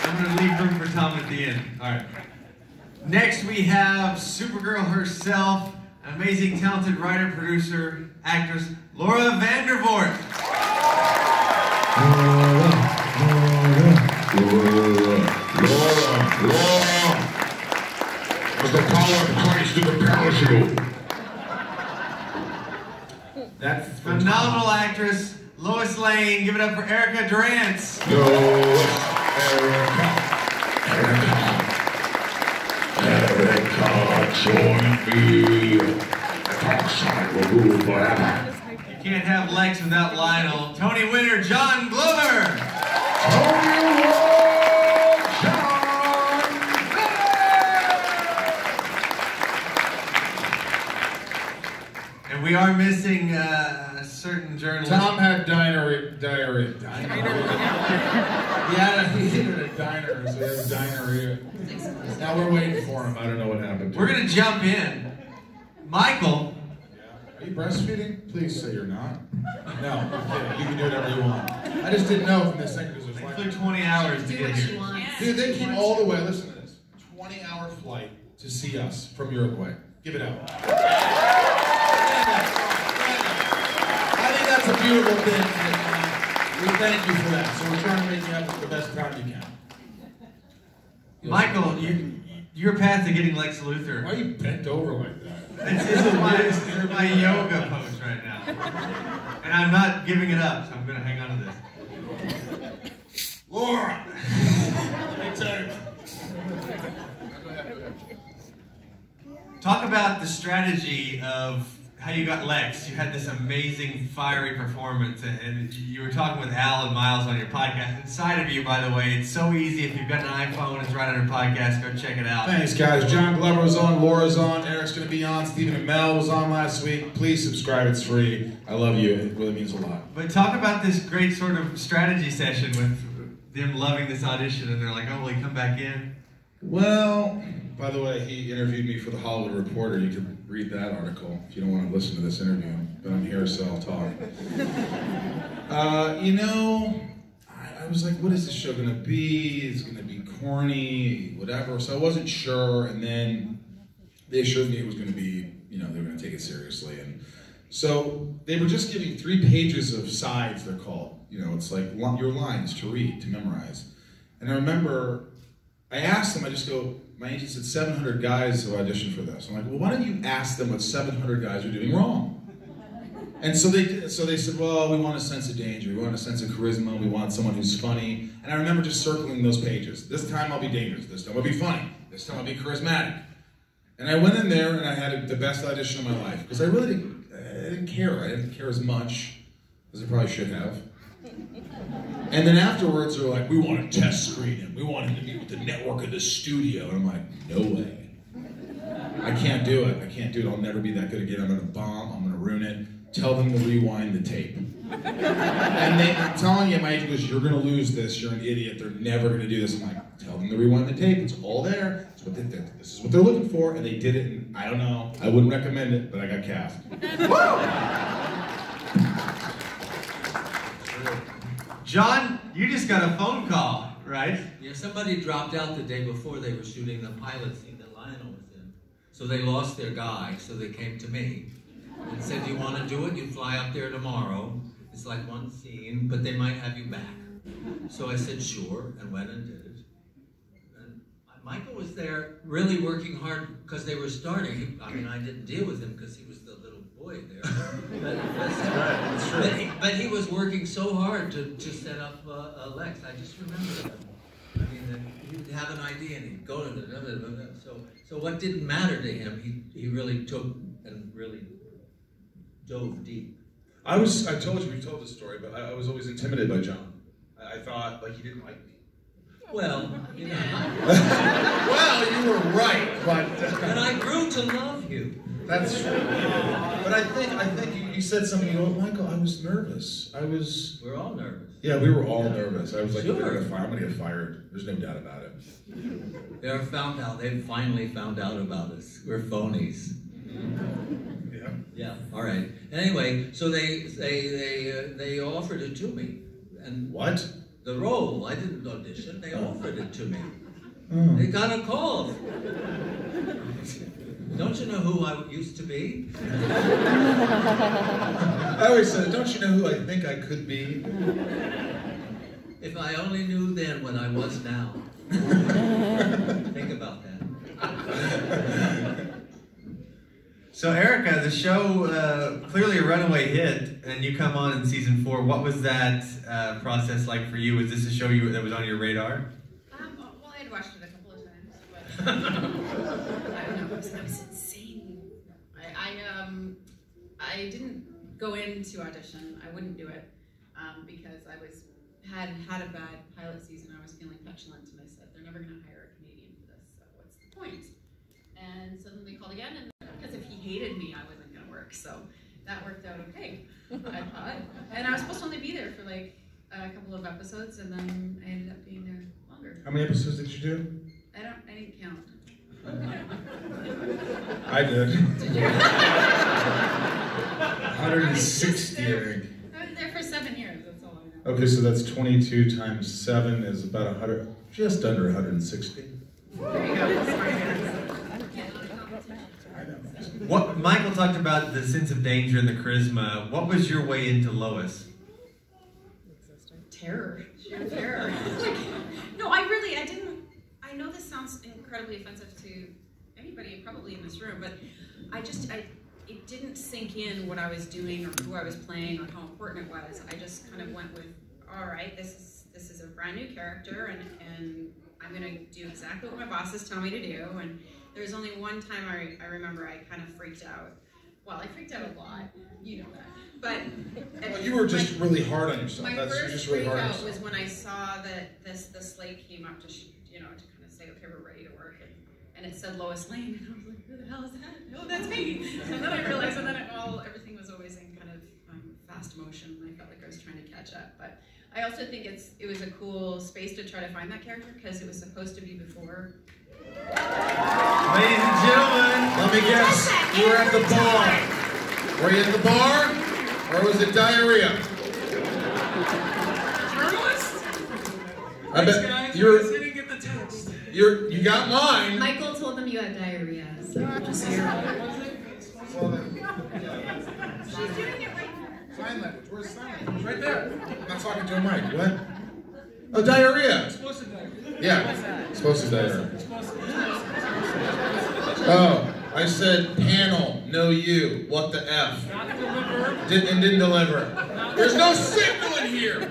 I'm going to leave room for Tom at the end. All right. Next, we have Supergirl herself, amazing, talented writer, producer, actress, Laura Vandervoort. Laura. With the power of Christ in the parachute. That's phenomenal actress, Lois Lane. Give it up for Erica Durance. Erica, join me. The dark side will rule forever. You can't have Lex without Lionel. Tony winner, John Glover. Tony John And we are missing a certain journalist. Tom had diarrhea. He ate at a diner, so he had diarrhea. Now we're waiting for him. I don't know what happened to him. We're going to jump in. Michael. Are you breastfeeding? Please say you're not. No, I'm kidding. You can do whatever you want. I just didn't know from this thing because it was It took 20 hours to get here. Dude, they came all the way. Listen to this. 20-hour flight to see us from Uruguay. Give it up. I think that's a beautiful thing. We thank you for that. So we're trying to make you have the best time you can. Michael, your path to getting Lex Luthor. Why are you bent over like that? This is my yoga pose right now. And I'm not giving it up, so I'm going to hang on to this. Laura! Let me tell you. Talk about the strategy of how you got Lex. You had this amazing, fiery performance, and you were talking with Al and Miles on your podcast. Inside of you, by the way, it's so easy. If you've got an iPhone, it's right on your podcast. Go check it out. Thanks, guys. John Glover was on, Laura's on, Eric's going to be on, Stephen and Mel was on last week. Please subscribe. It's free. I love you. It really means a lot. But talk about this great sort of strategy session with them loving this audition, and they're like, oh, will he come back in? Well, by the way, he interviewed me for the Hollywood Reporter. You can read that article if you don't want to listen to this interview. But I'm here, so I'll talk. I was like, what is this show going to be? It's going to be corny, whatever. So I wasn't sure. And then they assured me it was going to be, they were going to take it seriously. And so they were just giving 3 pages of sides, they're called. It's like your lines to read, to memorize. And I remember I asked them, my agent said 700 guys have auditioned for this. I'm like, well, why don't you ask them what 700 guys are doing wrong? And so they said, well, we want a sense of danger, we want a sense of charisma, we want someone who's funny. And I remember just circling those pages. This time I'll be dangerous, this time I'll be funny, this time I'll be charismatic. And I went in there and I had the best audition of my life. Because I really didn't care. I didn't care as much as I probably should have. And then afterwards, they're like, we want to test screen him. We want him to meet with the network of the studio. And I'm like, no way. I can't do it. I can't do it. I'll never be that good again. I'm going to bomb. I'm going to ruin it. Tell them to rewind the tape. And I'm telling you, my agent goes, you're going to lose this. You're an idiot. They're never going to do this. I'm like, tell them to rewind the tape. It's all there. This is what they're looking for. And they did it. And I don't know. I wouldn't recommend it, but I got cast. Woo! John, you just got a phone call, right? Yeah, somebody dropped out the day before they were shooting the pilot scene that Lionel was in. So they lost their guy, so they came to me and said, do you want to do it? You fly up there tomorrow. It's like one scene, but they might have you back. So I said, sure, and went and did it. And Michael was there really working hard because they were starting. I didn't deal with him because he was the little boy there. But he was working so hard to set up Lex. I just remember that. He'd have an idea and he'd go to the so what didn't matter to him, he really took and really dove deep. I told you, we've told this story, but I was always intimidated by John. I thought, he didn't like me. Well, well, you were right, but... and I grew to love you. That's true. But I think you said something, Michael, I was nervous. We're all nervous. Yeah, we were all nervous. I was like, sure. I'm going to get fired. There's no doubt about it. They finally found out about us. We're phonies. Yeah. Yeah, all right. Anyway, so they offered it to me. And what? the role. I didn't audition. They offered it to me. Oh. They got a call. Don't you know who I used to be? I always said, don't you know who I think I could be? If I only knew then what I was now. Think about that. So Erica, the show clearly a runaway hit, and you come on in season 4. What was that process like for you? Was this a show that was on your radar? Well, I had watched it a couple of times, but I don't know. It was insane. I didn't go into audition. I wouldn't do it because I had a bad pilot season. I was feeling petulant, and I said they're never going to hire a comedian for this. So what's the point? And so then they called again, and because if he hated me, I wasn't going to work. So that worked out okay, I thought. And I was supposed to only be there for like a couple of episodes, and then I ended up being there longer. How many episodes did you do? I didn't count. I did. Did you? 160, I think. I was there for 7 years, that's all I know. Okay, so that's 22 times 7 is about 100, just under 160. There you go. I know. What Michael talked about the sense of danger and the charisma. What was your way into Lois? Terror. Sheer terror. No, I didn't. I know this sounds incredibly offensive to anybody probably in this room, but it didn't sink in what I was doing or who I was playing or how important it was. I just kind of went with, all right, this is a brand new character, and I'm gonna do exactly what my bosses tell me to do. And there's only one time I remember I kind of freaked out. Well, I freaked out a lot, you know that. But Well, you were just really hard on yourself. my You're first just really freak hard on out yourself. was when I saw that the slate came up to kind of say, okay, we're ready to work, and it said Lois Lane, and I was like, who the hell is that? Oh, that's me. And then I realized, and then everything was always in kind of fast motion, and I felt like I was trying to catch up. But I also think it was a cool space to try to find that character because it was supposed to be before. Ladies and gentlemen, Let me guess. You were at the bar. Were you at the bar? Or was it diarrhea? Journalist? I bet I you're. didn't get the text. You got mine. Michael told them you had diarrhea, so just so you're aware. She's doing it right now. Sign language. Where's sign language? Right there. I'm not talking to a mic. What? Oh, diarrhea. Supposed to die. Yeah. Supposed to diarrhea. Supposed to Oh, I said panel, no you. What the F? not deliver. Didn't deliver. There's no signal in here.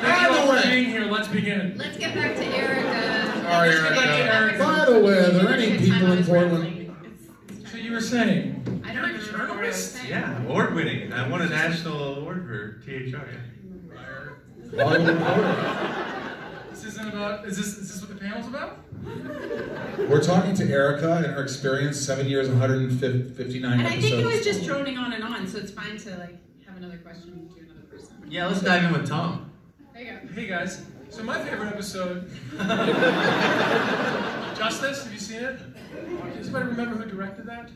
Thank you all way. for being here. Let's begin. Let's get back to Erica. Sorry, Erica. By the way, are there any people in Portland? So you were saying, I don't you're a remember what I was journalist? saying. yeah, award-winning. I won a national award for THR. This isn't about. Is this what the panel's about? We're talking to Erica and her experience, 7 years, 159 And I episodes. think it was just droning on and on, so it's fine to like have another question to another person. Yeah, let's dive in with Tom. There you go. Hey guys. So my favorite episode. Justice. Have you seen it? Does anybody remember who directed that?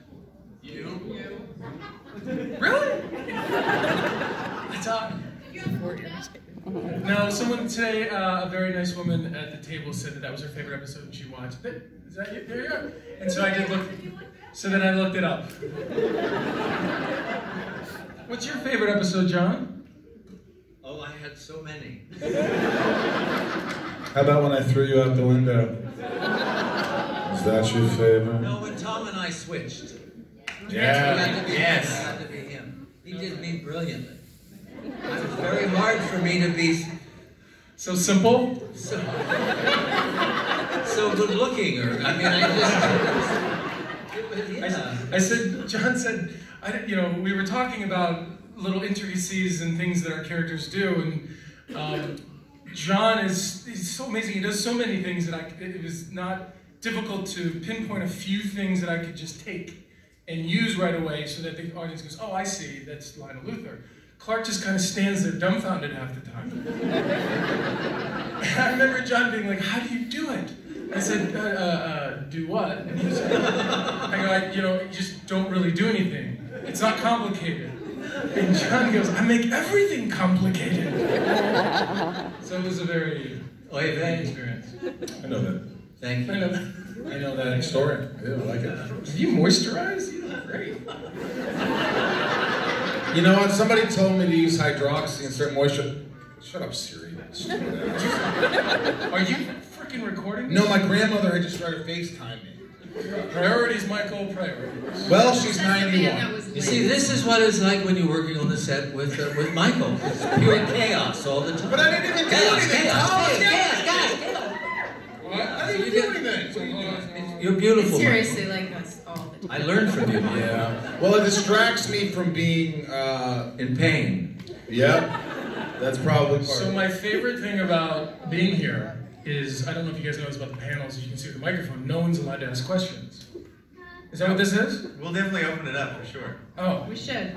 You. Really? I thought. No, someone today, a very nice woman at the table said that was her favorite episode and she watched it. Is that you? There you go. And so I did look. So then I looked it up. What's your favorite episode, John? Oh, I had so many. How about when I threw you out the window? Is that your favorite? No, when Tom and I switched. Yeah. It had to be Yes. him. It had to be him. He did me brilliantly. It was very hard for me to be So simple? so good looking, or I mean, I said, John said, we were talking about little intricacies and things that our characters do, and John he's so amazing. He does so many things that it was not difficult to pinpoint a few things that I could just take and use right away so that the audience goes, oh, I see, that's Lionel Luthor. Clark just kind of stands there dumbfounded half the time. And I remember John being like, how do you do it? I said, do what? And he said, you just don't really do anything. It's not complicated. And John goes, I make everything complicated. So it was a very fun experience. I know that. Thank you. I know that. I know that story. I do. I like it. Do you moisturize? You look great. You know what? Somebody told me to use hydroxy and certain moisture. Shut up, Siri. Stupid ass. Are you freaking recording this? No, my grandmother had just started FaceTime me. Priorities, Michael, priorities. Well, she's That's the man that 91. was You see, this is what it's like when you're working on the set with Michael. It's pure chaos all the time. But I didn't even do anything. Chaos. What? I didn't even do anything. You're beautiful, seriously like us all the time. Michael. I learned from you, Michael. Yeah. Well, it distracts me from being. In pain. Yep. That's probably part So of it. my favorite thing about being here is, I don't know if you guys know this about the panels, as you can see with the microphone, no one's allowed to ask questions. Is that what this is? We'll definitely open it up for sure. Oh. We should.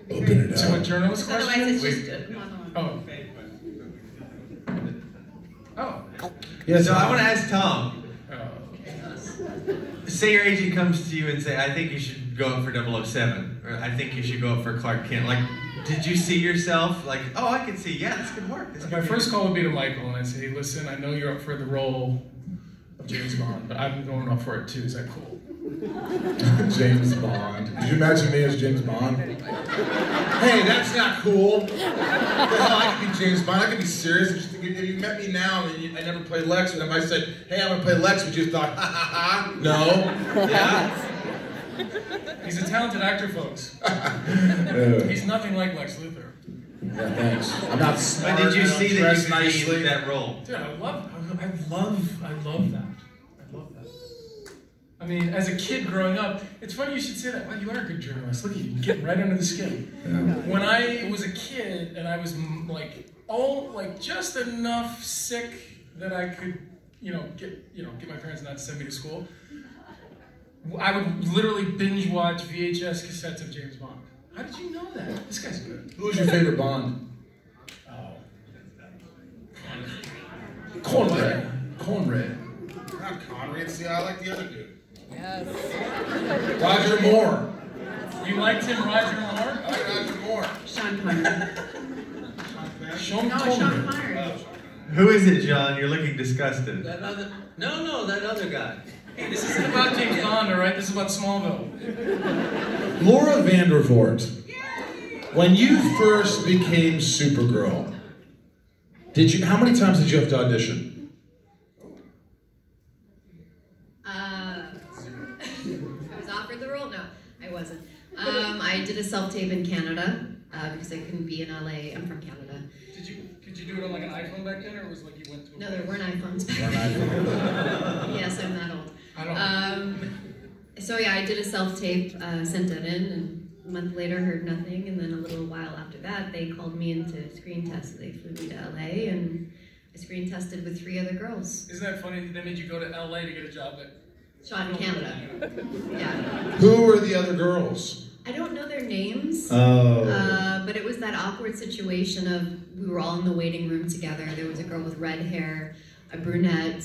Open it So a up. journalist Otherwise, question? it's just a monologue. Oh. Yes. So I want to ask Tom. Oh. Say your agent comes to you and say, I think you should go up for 007, or I think you should go up for Clark Kent. Like, did you see yourself like, oh, I could see, yeah, this could work. This could My be- first call would be to Michael, and I'd say, hey, listen, I know you're up for the role of James Bond, but I'm going up for it too. Is that cool? James Bond. Could you imagine me as James Bond? Hey, that's not cool. The hell, I could be James Bond. I could be serious. Just, if you met me now and I never played Lex, and if I said, hey, I'm gonna play Lex, would you have thought, ha ha ha? No. Yeah. He's a talented actor, folks. He's nothing like Lex Luthor. Yeah, thanks. I'm not smart. But did you I don't see that dress you could be nicely. in that role? Dude, I love that. I love that. I mean, as a kid growing up, it's funny you should say that. Well, you are a good journalist. Look at you, getting right under the skin. Yeah. When I was a kid and I was just enough sick that I could, get my parents not to send me to school, I would literally binge watch VHS cassettes of James Bond. How did you know that? This guy's good. Who was your favorite Bond? Oh. Conrad. Not Conrad. See, I like the other dude. Yes. Roger Moore. You liked him, Roger Moore? I like Roger Moore. Sean Connery. Sean No, Connery. Sean Connery. Who is it, John? You're looking disgusted. That other guy. Hey, this isn't about James Bond, all right? This is about Smallville. Laura Vandervoort. When you first became Supergirl, how many times did you have to audition? I was offered the role? No, I wasn't. I did a self-tape in Canada because I couldn't be in LA. I'm from Canada. Could you do it on like an iPhone back then, or was it like you went to a No, there weren't iPhones back One then. iPhone. Yes, I'm that old. I don't So yeah, I did a self-tape, sent it in, and a month later heard nothing, and then a little while after that, they called me in to screen test. They flew me to LA, and I screen tested with 3 other girls. Isn't that funny? They made you go to LA to get a job at... Shot in Canada. Yeah. Who were the other girls? I don't know their names. Oh. But it was that awkward situation of we were all in the waiting room together. There was a girl with red hair, a brunette,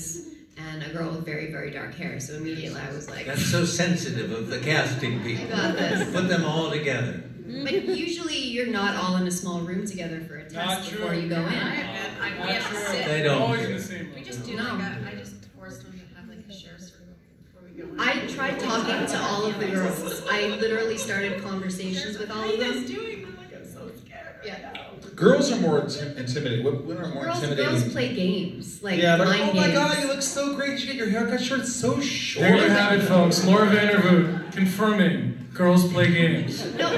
and a girl with very, very dark hair. So immediately I was like, That's so sensitive of the casting I people. got this. Put them all together. But usually you're not all in a small room together for a test Not before true. you go in. We have to sit. They don't. Always in the same We room. just do No. I just forced them to have like a share circle before we go in. I tried talking to all of the girls. I literally started conversations with all of them. doing? I'm like, I'm so scared. Yeah. Girls are more intimidating. Women are more intimidating. Girls play games, like Yeah, but mind oh my games. god, you look so great. Did you get your haircut short? It's so short. There you have it, folks. Laura Vandervoort confirming girls play games. No, but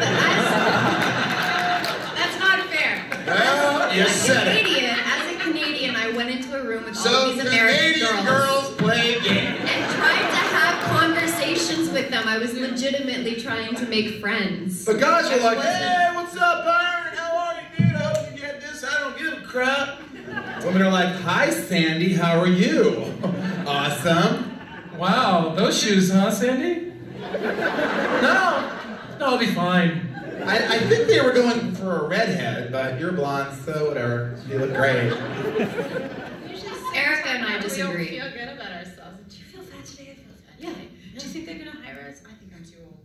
that's not fair. Well, you said it. As a Canadian, I went into a room with all So of these American Canadian girls girls play games. and tried to have conversations with them. I was legitimately trying to make friends. The guys are like, I wasn't. hey, what's up, Byron? How are you, dude? I hope you get this. I don't give a crap. Women are like, hi, Sandy. How are you? Awesome. Wow, those shoes, huh, Sandy? No, it'll be fine. I think they were going for a redhead, but you're blonde, so whatever. You look great. Erica and I We disagree. don't feel good about ourselves. Do you feel fat today? I feel fat Yeah. today. Do you think they're gonna hire us? I think I'm too old.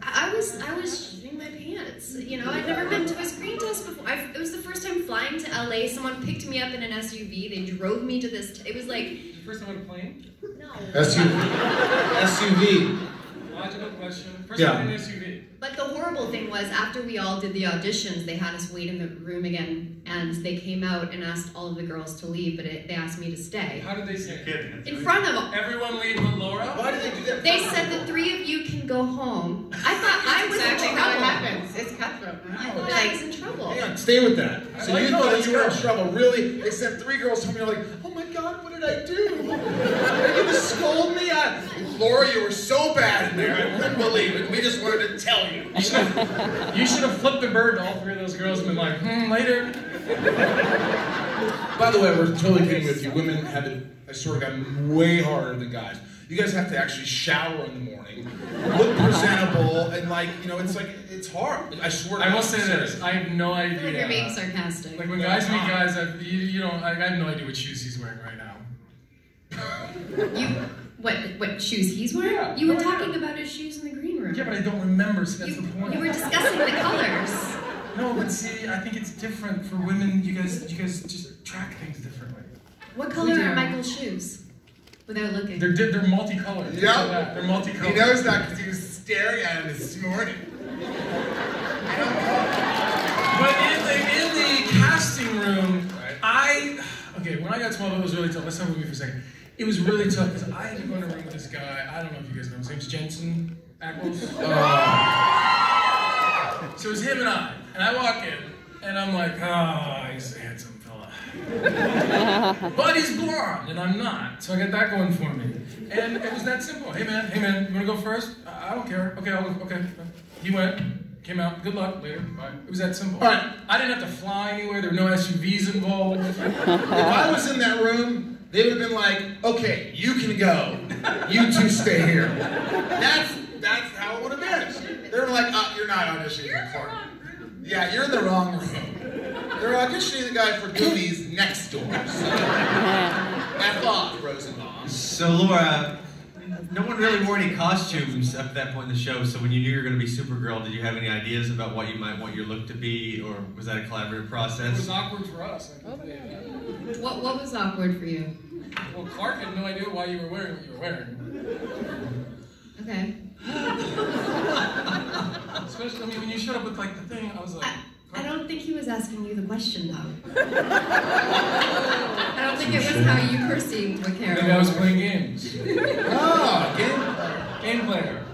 I was shitting my pants. You know, I'd never been to a screen test before. It was the first time flying to LA. Someone picked me up in an SUV. They drove me to this. It was like. The first time on a plane? No. SUV. Logical question. First time in an SUV. But the horrible thing was, after we all did the auditions, they had us wait in the room again, and they came out and asked all of the girls to leave, but they asked me to stay. How did they say it? In front of them. Everyone leave but Laura? Why did they do that? They said the 3 of you can go home. I thought I was Exactly in how it trouble. happens. It's cutthroat. I thought I was in trouble. Hang on, stay with that. So like, you no, thought let's you were in go. trouble. Really? They sent 3 girls home and you're like, oh my God, what did I do? Are you gonna scold me? Laura, you were so bad in there. I couldn't believe it. We just wanted to tell you. You should have flipped the bird to all 3 of those girls and been like, later. By the way, we're totally kidding with you. Women have it, I sort of gotten way harder than guys. You guys have to actually shower in the morning, look presentable, and it's hard. I swear to God. I will say this, I have no I feel like idea. you're being sarcastic. Like when guys meet guys, I have no idea what shoes he's wearing right now. What shoes he's wearing? Yeah, You were no talking idea. about his shoes in the green room. Yeah, but I don't remember, so that's the point. You were discussing the colors. No, but see, I think it's different for women. You guys just track things differently. What color are Michael's shoes? Without looking. They're multicolored. Yep. They're multicolored. He knows that because he was staring at him this morning. But in the casting room, when I got Smallville, it was really tough. Let's talk about me for a second. It was really tough because I had to go in a room with this guy. I don't know if you guys know him. His name's Jensen Ackles. So it was him and I walk in, and I'm like, he's a handsome fella. But he's blonde, and I'm not. So I got that going for me. And it was that simple. Hey man, you wanna go first? I don't care. Okay, I'll go. Okay. He went, came out, good luck, later, bye. It was that simple. All right. I didn't have to fly anywhere, there were no SUVs involved. If I was in that room, they would have been like, okay, you can go. You 2 stay here. That's how it would have been. They were like, you're not auditioning for Clark. Yeah, you're in the wrong room. They're auditioning the guy for Goonies next door. So, F off, Rosenbaum. So Laura, no one really wore any costumes up to that point in the show, so when you knew you were going to be Supergirl, did you have any ideas about what you might want your look to be, or was that a collaborative process? It was awkward for us. What was awkward for you? Well, Clark had no idea why you were wearing what you were wearing. Okay. Especially, when you showed up with the thing, I was like... I don't think he was asking you the question, though. I don't think it was how you perceived what character. Maybe I was playing games. Game player.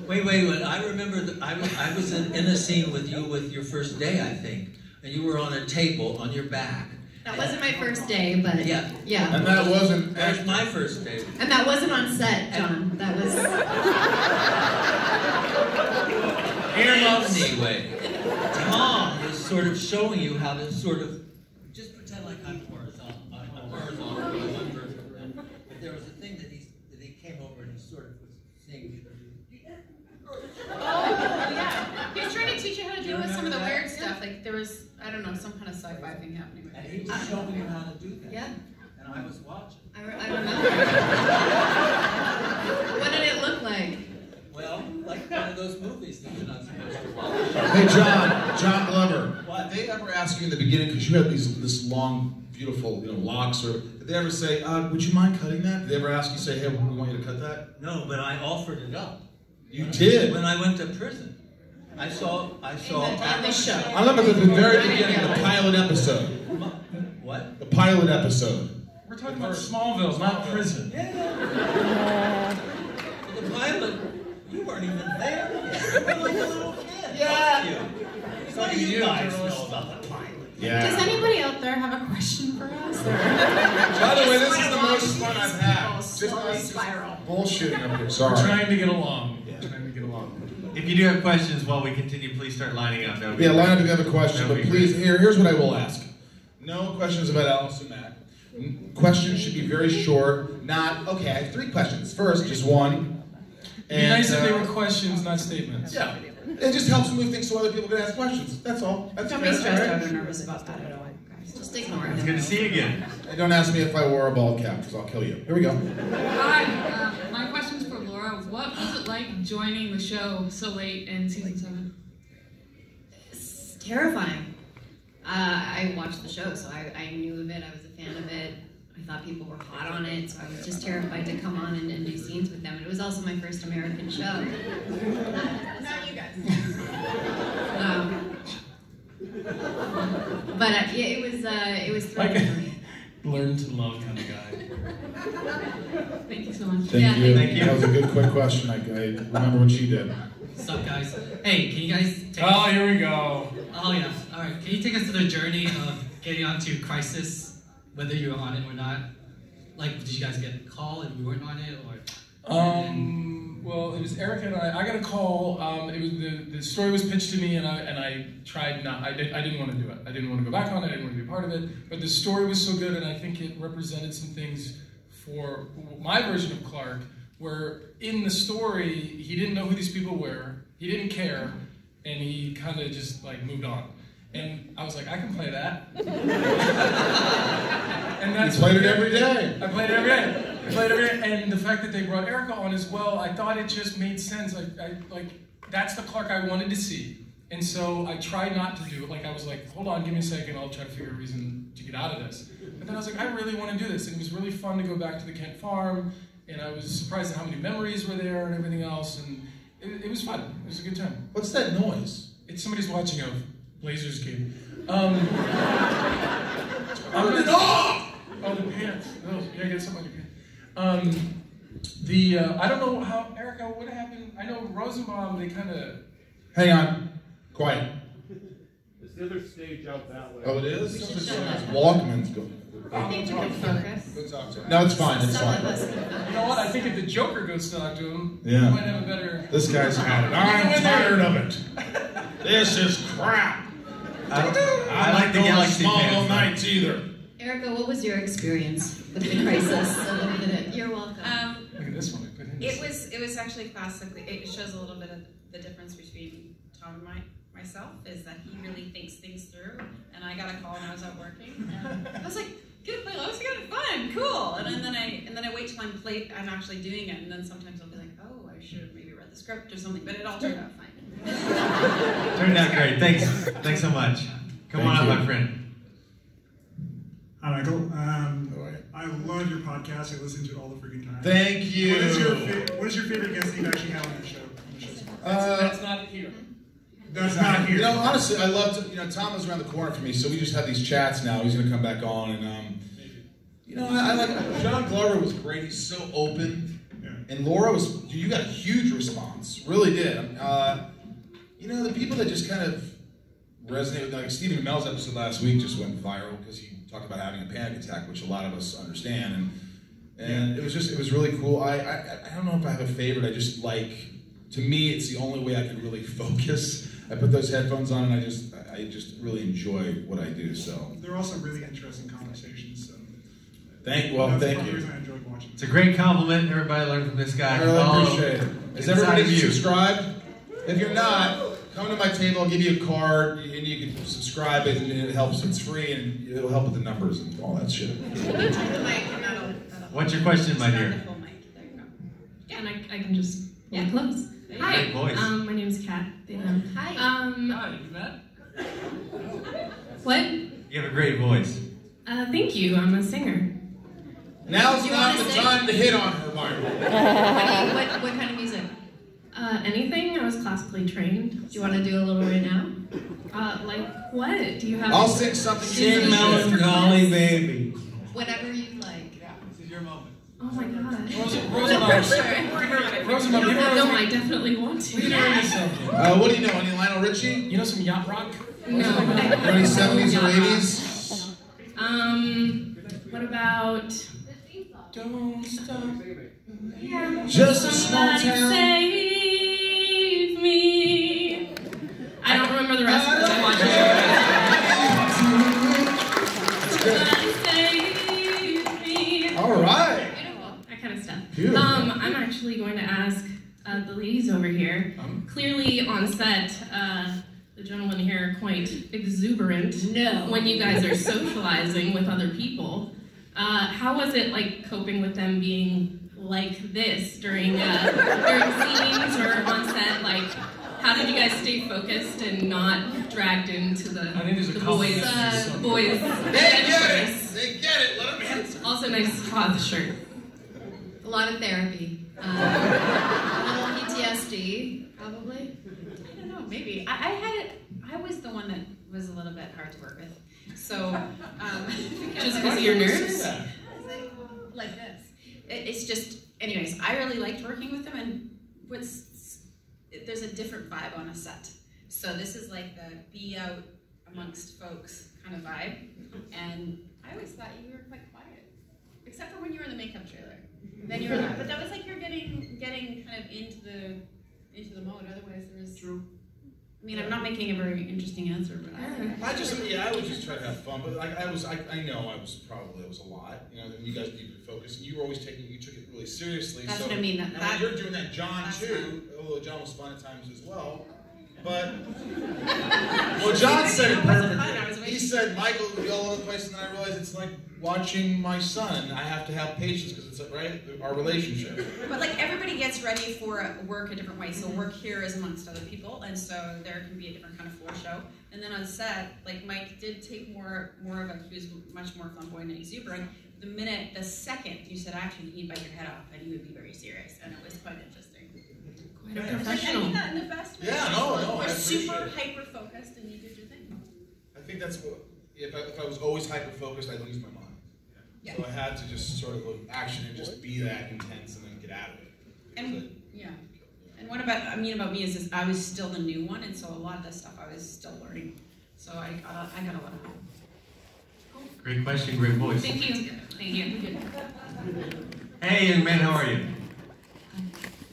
Wait. I remember that I was in a scene with you with your first day, I think. And you were on a table on your back. That wasn't my first day, but Yeah. And that wasn't... That was my first day. And that wasn't on set, John. That was... Anyway, Tom was sort of showing you how to sort of just pretend like I'm horizontal. I'm horizontal. But there was a thing that he came over and he sort of was saying. Oh, yeah. He was trying to teach you how to deal with some of the weird stuff. Like there was, I don't know, some kind of sci-fi thing happening. And he was showing you how to do that. Yeah. And I was watching. I remember. What did it look like? Well, like one of those movies that you're not supposed to watch. Hey, John Glover. What? Did they ever ask you in the beginning, because you had this long, beautiful, locks, or did they ever say, would you mind cutting that? Did they ever ask you, say, hey, we want you to cut that? No, but I offered it up. You did? When I went to prison. I saw. On the show. I love it at the very beginning, the pilot episode. What? The pilot episode. We're talking about Smallville, not prison. Yeah. The pilot, you weren't even there yet. You were like a little kid. Yeah. What do you guys know about the pilot? Yeah. Does anybody out there have a question for us? By the way, this is the most fun I've had. Just spiral. bullshitting up here. We're Sorry. trying to get along. If you do have questions while we continue, please start lining up. Yeah, line up if you have a question, but please, here's what I will ask. No questions about Alice and Matt. Questions should be very short, not, okay, I have 3 questions. First, just one. It'd be nice if they were questions, not statements. Yeah. It just helps move things so other people can ask questions. That's all. That's Don't be that's stressed all out right. or nervous about that at all, guys. Just ignore It's it. good to see you again. And don't ask me if I wore a bald cap, because I'll kill you. Here we go. Hi, my question's for Laura. what was it like joining the show so late in season 7? It's terrifying. I watched the show, so I knew of it. I was a fan of it. I thought people were hot on it, so I was just terrified to come on and do scenes with them. It was also my first American show. Not you guys. But yeah, it was thrilling for me. Learn to love kind of guy. Thank you so much. Thank you. Thank you. That was a good, quick question. I remember what she did. What's up, guys? Hey, can you guys take Oh, here we go. Oh, yeah. All right. Can you take us to the journey of getting onto Crisis, whether you were on it or not? Like, did you guys get a call and we weren't on it, or? Well, it was Erica and I got a call. It was the story was pitched to me, and I tried not. I didn't want to do it. I didn't want to go back on it. I didn't want to be a part of it. But the story was so good, and I think it represented some things for my version of Clark, where in the story he didn't know who these people were. He didn't care, and he kind of just like moved on. And I was like, I can play that. And that's You played it every day. I played it every day. And the fact that they brought Erica on as well, I thought it just made sense. Like that's the Clark I wanted to see. And so I tried not to do it. Like I was like, hold on, give me a second, I'll try to figure a reason to get out of this. But then I was like, I really want to do this. And it was really fun to go back to the Kent farm. And I was surprised at how many memories were there and everything else. And it was fun. It was a good time. What's that noise? It's somebody's watching a Blazers game. Turn it off! Oh, the pants. Oh, yeah, get something on your pants. I don't know how, Erica, what happened? I know Rosenbaum, they kind of... Hang on. Quiet. It's the other stage out that way. Oh, it is? Walkman's going. I think we can focus. No, it's fine. It's Some of fine. us can focus. You know what? I think if the Joker goes to talk to him, Yeah. he might have a better... This guy's had it. I'm tired of it. This is crap. I like the Galaxy Smallville fans. nights either. Erica, what was your experience with the Crisis? You're welcome. Look at this one. I put in It was actually classically. It shows a little bit of the difference between Tom and myself is that he really thinks things through, and I got a call when I was out working, and I was like, "Good, let's get it fun, cool." And then I wait till I'm actually doing it, and then sometimes I'll be like, "Oh, I should have maybe read the script or something," but it all turned out fine. Turned out great. Thanks so much. Come on up, my friend. Hi, Michael. I love your podcast. I listen to it all the freaking time. Thank you. What is your favorite guest that you've actually had on the show? That's not here. That's not here. You know, honestly, I love to, Tom was around the corner for me, so we just have these chats now. He's going to come back on, and, I like, John Glover was great. He's so open. Yeah. And Laura you got a huge response. Really did. The people that just kind of resonate with, like Stephen Amell's episode last week just went viral because he talked about having a panic attack, which a lot of us understand. And it was really cool. I don't know if I have a favorite. I just like, to me, it's the only way I can really focus. I put those headphones on and I just really enjoy what I do. So They're also really interesting conversations. So thank you. That's part of the reason I enjoyed watching. It's a great compliment. Everybody learn from this guy. I really appreciate it. Is everybody inside of you. subscribed? If you're not, come to my table. I'll give you a card, and you can subscribe it, and it helps. It's free, and it'll help with the numbers and all that shit. What's your question, my dear? Yeah, and I can just get close. Hi, Great voice. my name's Kat. Hi. Hi, you met? What? You have a great voice. Thank you. I'm a singer. Now's Do you not wanna the sing? time to hit on her, Mark. What kind of music? Anything. I was classically trained. Do you want to do a little right now? Like what? Do you have? I'll sing something. Sing Melancholy Baby. Whatever you like. This is your moment. Oh my god. Rosenbaum, you No, I definitely want to. lead her into something. What do you know? Any Lionel Richie? You know some yacht rock? No. Any 70s or 80s? What about? Don't stop. Yeah. Just a small Somebody town. Save me. I don't remember the rest because I'm watching it. Save me. All right. That kind of stuff. Beautiful. I'm actually going to ask the ladies over here. Clearly on set, the gentlemen here are quite exuberant. No. When you guys are socializing with other people. How was it like coping with them being like this during scenes or on set? Like, how did you guys stay focused and not dragged into the boys' adventures? They get it. Let them in. It's also nice to have the shirt. A lot of therapy. A little PTSD, probably. I don't know, maybe. I was the one that was a little bit hard to work with. So, just because of your nerves? Like this. It's just, anyways, I really liked working with them, and there's a different vibe on a set. So this is like the be out amongst folks kind of vibe. And I always thought you were quite quiet, except for when you were in the makeup trailer. Then you were not. But that was like you're getting kind of into the mode. Otherwise, there was true. I mean, I'm not making a very interesting answer, but I would just try to have fun. But like I know I was a lot. You know, you guys need to focus, and you were always you took it really seriously. That's what I mean. Now you're doing that, John too. Although John was fun at times as well. But well, John said it perfectly. He said Michael would be all over the place, and then I realized it's like watching my son. I have to have patience because it's our relationship. But like everybody gets ready for work a different way. So work here is amongst other people, and so there can be a different kind of floor show. And then on set, like Mike did take more of a, he was much more flamboyant and exuberant. The second you said action, he'd bite your head off, and he would be very serious, and it was quite interesting. Quite a professional. I mean that in the best way. Yeah, no, We're super hyper focused, and you did your thing. I think that's what. If I was always hyper focused, I'd lose my mind. Yeah. So I had to just sort of action and just be that intense and then get out of it. And yeah. And what about me is I was still the new one, and so a lot of this stuff I was still learning. So I got a lot of help. Great question, great voice. Thank you. Thank you. Hey, young man, how are you?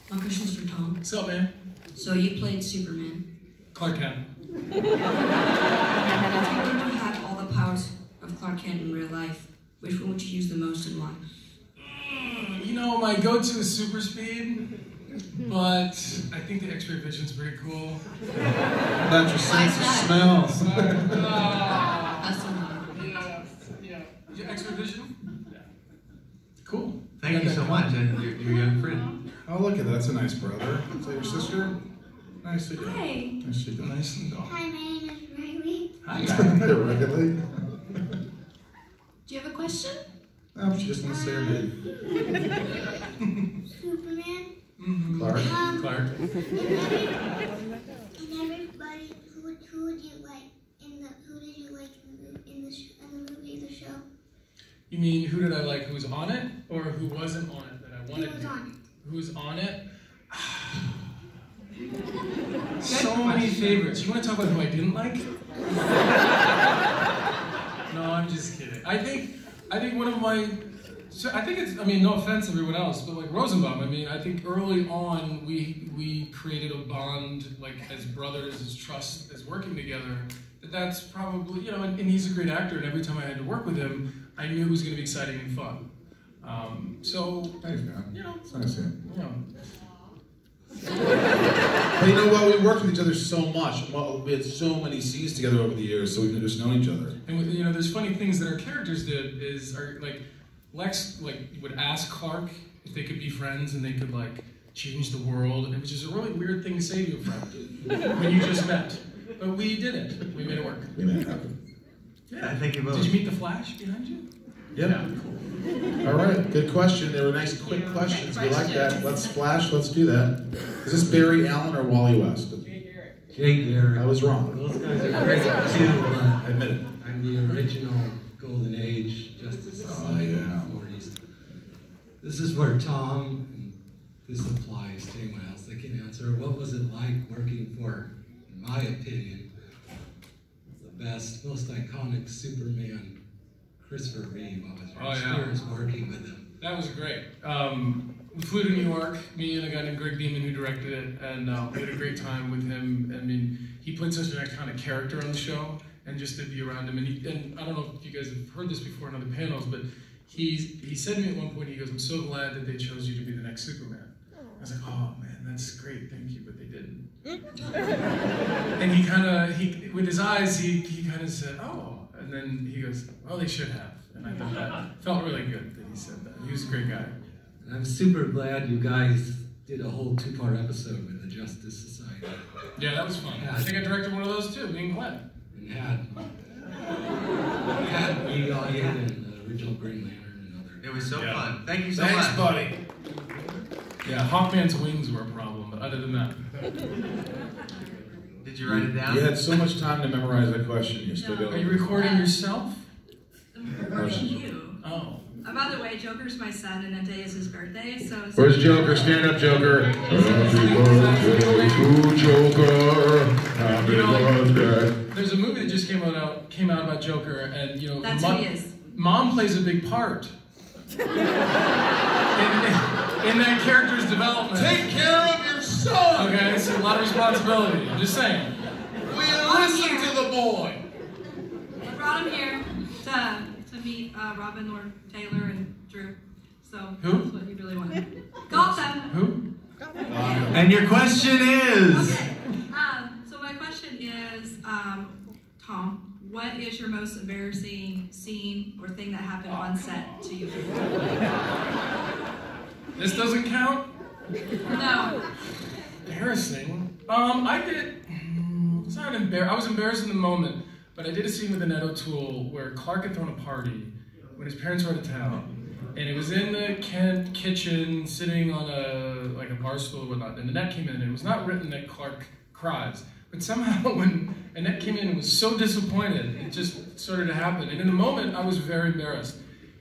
My question's for Tom. What's up, man? So you played Superman. Clark Kent. If you had all the powers of Clark Kent in real life, which one would you use the most and why? You know, my go-to is super speed, but I think the X-ray vision's pretty cool. About your sense of smell. Yeah. X-ray vision? Yeah. Cool. Thank you so much, and your young friend. Oh, look at that. That's a nice brother. Is that your sister? Nice to do. Hi. Nice to do. Nice and dog. Hi, my name is Riley. Hi. Riley. Do you have a question? No, she just wants to say her name. Superman. Mm-hmm. Clark. Clark. And everybody, who would you like who did you like in the show? You mean who did I like who was on it, or who wasn't on it that I wanted Who was to? on it? Who's on it? So many favorites. You want to talk about who I didn't like? No, I'm just kidding. I think one of my, I think it's, I mean, no offense to everyone else, but like Rosenbaum, I mean, I think early on we created a bond, like as brothers, as trust, as working together, that's probably, you know, and he's a great actor, and every time I had to work with him, I knew it was going to be exciting and fun. So, Thanks, man. You know, it's nice to see you know. But you know what? We worked with each other so much. Well, we had so many scenes together over the years, so we've just known each other. And you know, there's funny things that our characters did. Like Lex would ask Clark if they could be friends and they could like change the world, and which is a really weird thing to say to a friend when you just met. But we did it. We made it work. We made it happen. Yeah. I think you both. Did you meet the Flash behind you? Yeah. All right, good question. They were nice, quick questions. We like that. Let's Flash. Let's do that. Is this Barry Allen or Wally West? Jake Garrett. I was wrong. Those guys are great too. I admit it. I'm the original Golden Age Justice Society in the 40s. This is where Tom, and this applies to anyone else that can answer, what was it like working for, in my opinion, the best, most iconic Superman, Christopher Reeve? What was your experience working with him? That was great. We flew to New York, me and a guy named Greg Beeman who directed it, and we had a great time with him. I mean, he played such an iconic character on the show, and just to be around him. And I don't know if you guys have heard this before in other panels, but he said to me at one point, he goes, "I'm so glad that they chose you to be the next Superman." I was like, "Oh man, that's great, thank you," but they didn't. And he with his eyes, he kind of said, "Oh," and then he goes, "Oh, they should have." And I thought that felt really good that he said that. He was a great guy. And I'm super glad you guys did a whole 2-part episode with the Justice Society. Yeah, that was fun. I think I directed one of those too, me and Glenn. And had me on it and the original Green Lantern and other. It was so fun. Thank you so much. Thanks, buddy. Yeah, Hawkman's wings were a problem, but other than that. Did you write it down? You had so much time to memorize that question. You still Are you recording yourself? You. Oh. By the way, Joker's my son, and today is his birthday, so... Where's Joker? Stand up, Joker. Happy birthday to Joker. Happy birthday. There's a movie that just came out about Joker, and That's who he is. Mom plays a big part in that character's development. Take care of your son. Okay, it's a lot of responsibility. I'm just saying. We listen to the boy. I brought him here to meet Robin, Lord Taylor, and Drew. So who? That's what he really wanted. Gotham. Who? And your question is? Okay. So my question is, Tom, what is your most embarrassing scene or thing that happened on set to you? This doesn't count? No. Embarrassing? I did. It's not embarrassing. I was embarrassed in the moment, but I did a scene with Annette O'Toole where Clark had thrown a party when his parents were out of town. And it was in the Kent kitchen, sitting on a bar stool and whatnot. And Annette came in, and it was not written that Clark cries. But somehow when Annette came in and was so disappointed, it just started to happen. And in the moment, I was very embarrassed.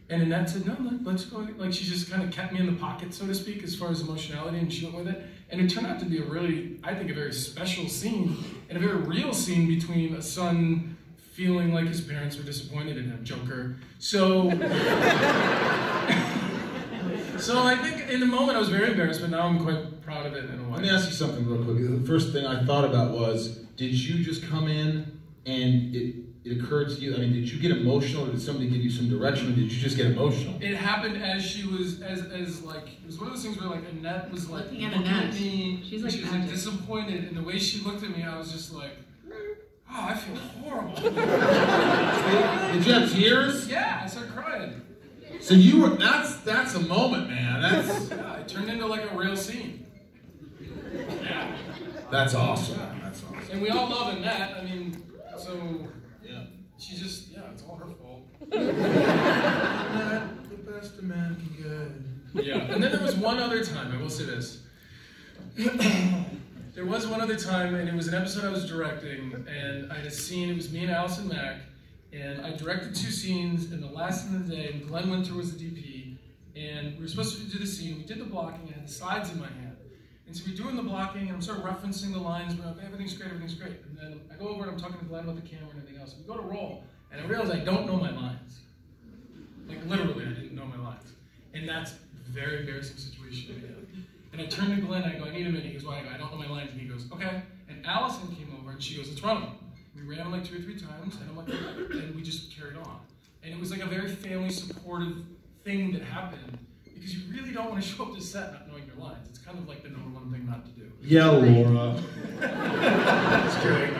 And Annette said, no, let's go. Like, she just kind of kept me in the pocket, so to speak, as far as emotionality, and she went with it. And it turned out to be a really, I think, a very special scene, and a very real scene between a son feeling like his parents were disappointed in him, Joker. So I think in the moment I was very embarrassed, but now I'm quite proud of it in a way. Let me ask you something real quick. The first thing I thought about was, did you just come in and it occurred to you, I mean, did you get emotional, or did somebody give you some direction, or did you just get emotional? It happened as she was, as like, it was one of those things where like Annette was like Looking at looking Annette. at me, She's she was like disappointed, and the way she looked at me, I was just like, oh, I feel horrible. Did you have tears? Yeah, I started crying. So you were, that's a moment, man. Yeah, it turned into like a real scene. Yeah. That's awesome. That's awesome. And we all love Annette, I mean, so, yeah. She just, yeah, it's all her fault. Annette, the best a man can get. Yeah, and then there was one other time, I will say this. There was one other time, and it was an episode I was directing, and I had a scene, it was me and Allison Mack, and I directed 2 scenes, and the last end of the day, and Glenn Winter was the DP, and we were supposed to do the scene, we did the blocking, I had the sides in my hand. And so we're doing the blocking, and I'm sort of referencing the lines, we're like, okay, everything's great. And then I go over and I'm talking to Glenn about the camera and everything else. We go to roll, and I realize I don't know my lines. Like, literally, I didn't know my lines. And that's a very embarrassing situation to be in. And I turned to Glenn, and I go, I need a minute. He goes, why? I go, I don't know my lines. And he goes, okay. And Allison came over, and she goes, let's run them. We ran them like 2 or 3 times, and I'm like, okay. And we just carried on. And it was like a very family supportive thing that happened, because you really don't want to show up to set not knowing your lines. It's kind of like the #1 thing not to do. Yeah, Laura. Just kidding.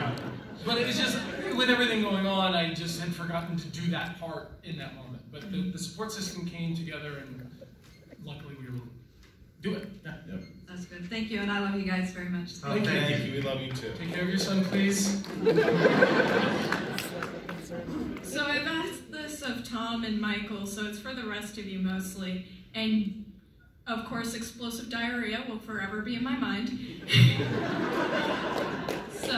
But it was just, with everything going on, I just had forgotten to do that part in that moment. But the support system came together, and luckily we were able to do it. Yeah. Yep. That's good. Thank you, and I love you guys very much. Thank you. We love you too. Take care of your son, please. So I've asked this of Tom and Michael, so it's for the rest of you mostly. And of course, explosive diarrhea will forever be in my mind. So,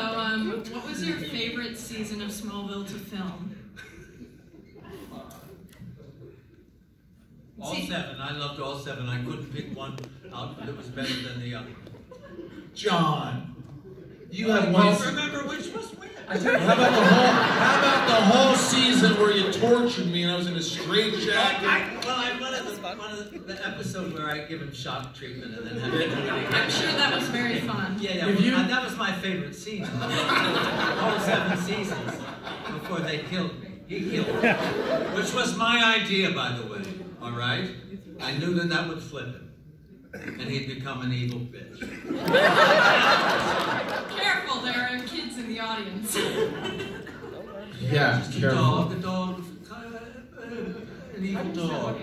what was your favorite season of Smallville to film? All 7. I loved all 7. I couldn't pick one out that was better than the other. John, you have I one. can't remember which was which. How about the whole season where you tortured me and I was in a straitjacket? One of the episode where I give him shock treatment and then have to do it again. I'm sure that was very fun. Yeah, that was my favorite season. All 7 seasons before they killed me. He killed me. Which was my idea, by the way. All right? I knew that would flip him. And he'd become an evil bitch. Careful, there are kids in the audience. Yeah, Just careful. a dog, an evil dog.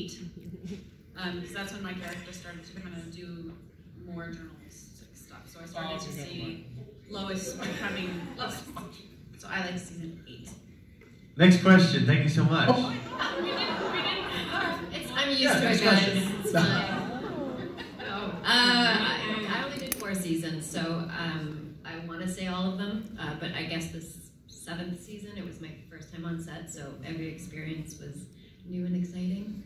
8. Because that's when my character started to kind of do more journalistic stuff. So I started to see Lois becoming Lois. So I like season 8. Next question. Thank you so much. I'm used to it, guys. It's fine. I only did 4 seasons, so I want to say all of them. But I guess this 7th season, it was my first time on set, so every experience was new and exciting.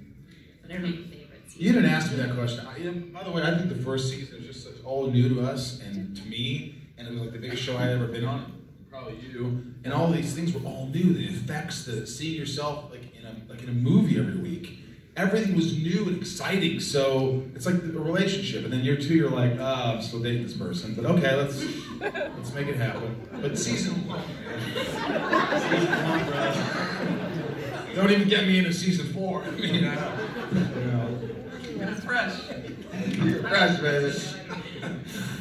But I don't know your favorite season. You didn't ask me that question. By the way, I think the first season was just all new to us and to me, and it was like the biggest show I'd ever been on. Probably you. And all these things were all new. The effects, the seeing yourself like in a movie every week. Everything was new and exciting. So it's like a relationship. And then year 2, you're like, I'm still dating this person, but okay, let's make it happen. But season 1, bro. Don't even get me into season 4. I mean, It's fresh. Fresh, baby.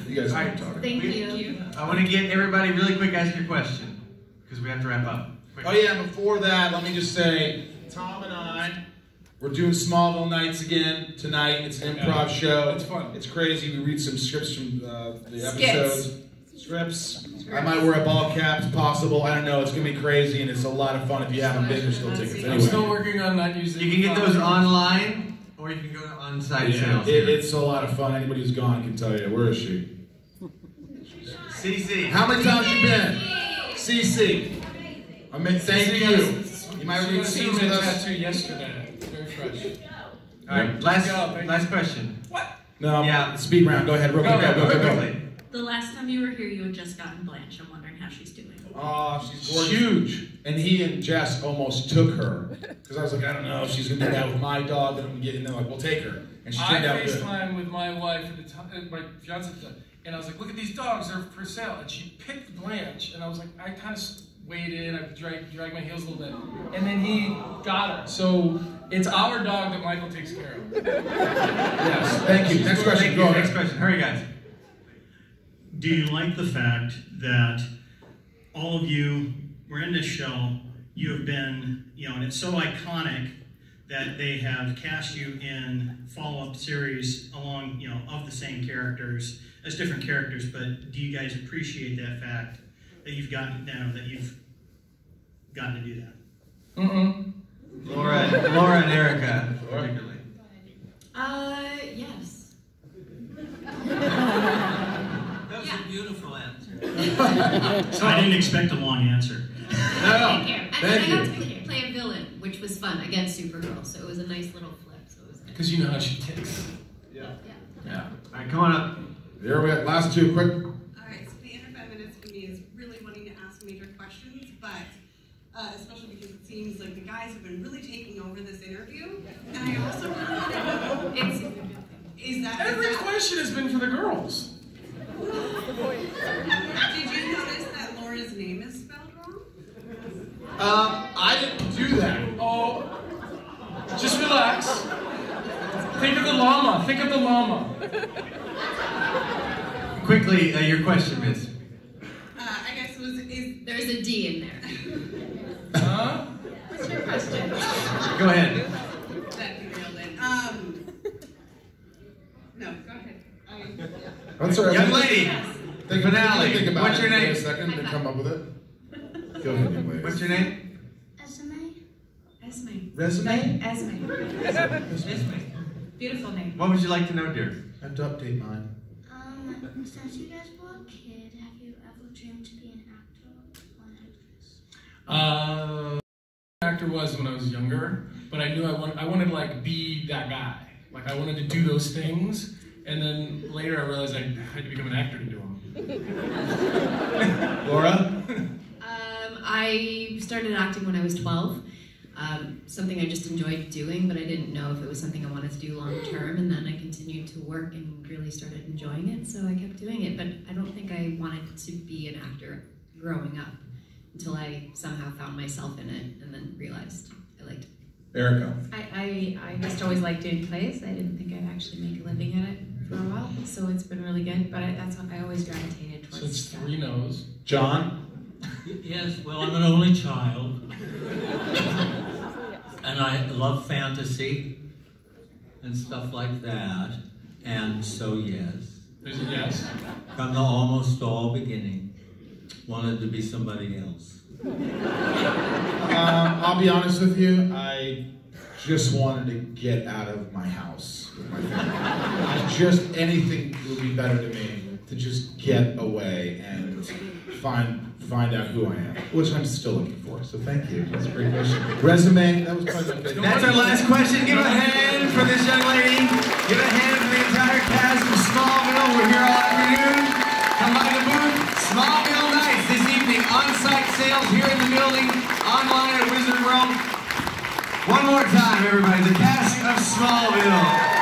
You guys are talking. Thank you. I want to get everybody really quick ask your question because we have to wrap up. Oh yeah, before that, let me just say, Tom and I, we're doing Smallville nights again tonight. It's an improv show. It's fun. It's crazy. We read some scripts from the episodes. Scripts. I might wear a ball cap if possible. I don't know. It's going to be crazy, and it's a lot of fun. If you haven't been, there's still tickets. Anyway. I'm still working on not using. You can get those online, or you can go to on-site sales. It's a lot of fun. Anybody who's gone can tell you. Where is she? CC. How many times you been? CC. I mean, thank you. You might read scenes with us. Tattoo yesterday. Very fresh. All right, last question. What? No. Yeah. Speed round. Go ahead. Go. The last time you were here, you had just gotten Blanche. I'm wondering how she's doing. Oh, she's huge. And he and Jess almost took her. Because I was like, I don't know if she's going to do that with my dog. Then I'm going to get in there like, we'll take her. And she turned out good. I FaceTimed with my wife at the time, my fiance at the time. And I was like, look at these dogs, they're for sale. And she picked Blanche. And I was like, I kind of weighed in, I dragged my heels a little bit. And then he got her. So it's our dog that Michael takes care of. Yes, thank you. Next question. Go Next question. Hurry, guys. Do you like the fact that all of you were in this show, you have been, and it's so iconic that they have cast you in follow-up series along, of the same characters, as different characters, but do you guys appreciate that fact that you've gotten to do that? Laura and Erica, particularly. Yes. That was a beautiful answer. So I didn't expect a long answer. No. Thank you. I got to play a villain, which was fun, against Supergirl, so it was a nice little flip. So it was good. Because you know how she ticks. Yeah. All right, come on up. Here we go. Last 2, quick. Alright, so the inner 5 minutes for me is really wanting to ask major questions, but especially because it seems like the guys have been really taking over this interview. And I also really want to know, Every question has been for the girls. Did you notice that Laura's name is spelled wrong? I didn't do that. Oh, just relax. Think of the llama. Think of the llama. Quickly, your question, Miss. I guess it was, there's a D in there. Huh? What's your question? Go ahead. That derailed it. No, go ahead. That's all right. Young lady. Finale. Think about What's your name? For a second, then come up with it. Go ahead, young lady. What's your name? Esme. Resume? Esme. Beautiful name. What would you like to know, dear? I have to update mine. Since you guys were a kid, have you ever dreamed to be an actor or an actress? Actor was when I was younger, but I knew I wanted to like be that guy. Like I wanted to do those things, and then later I realized I had to become an actor to do them. Laura? I started acting when I was 12. Something I just enjoyed doing, but I didn't know if it was something I wanted to do long term, and then I continued to work and really started enjoying it, so I kept doing it, but I don't think I wanted to be an actor growing up until I somehow found myself in it and then realized I liked it. Erica. I just always liked doing plays. I didn't think I'd actually make a living at it for a while, so it's been really good, but that's what I always gravitated towards. So it's 3 no's. John? Yes, well, I'm an only child. And I love fantasy. and stuff like that. And so yes. There's a yes. From the almost all beginning, wanted to be somebody else. I'll be honest with you, I just wanted to get out of my house with my family. Just anything would be better to me to just get away and find out who I am, which I'm still looking for. So thank you. That's a great question. Resume, that was probably my favorite. That's our last question. Give a hand for this young lady. Give a hand for the entire cast of Smallville. We're here all afternoon. Come by the booth. Smallville Nights this evening. On-site sales here in the building. Online at Wizard World. One more time, everybody. The cast of Smallville.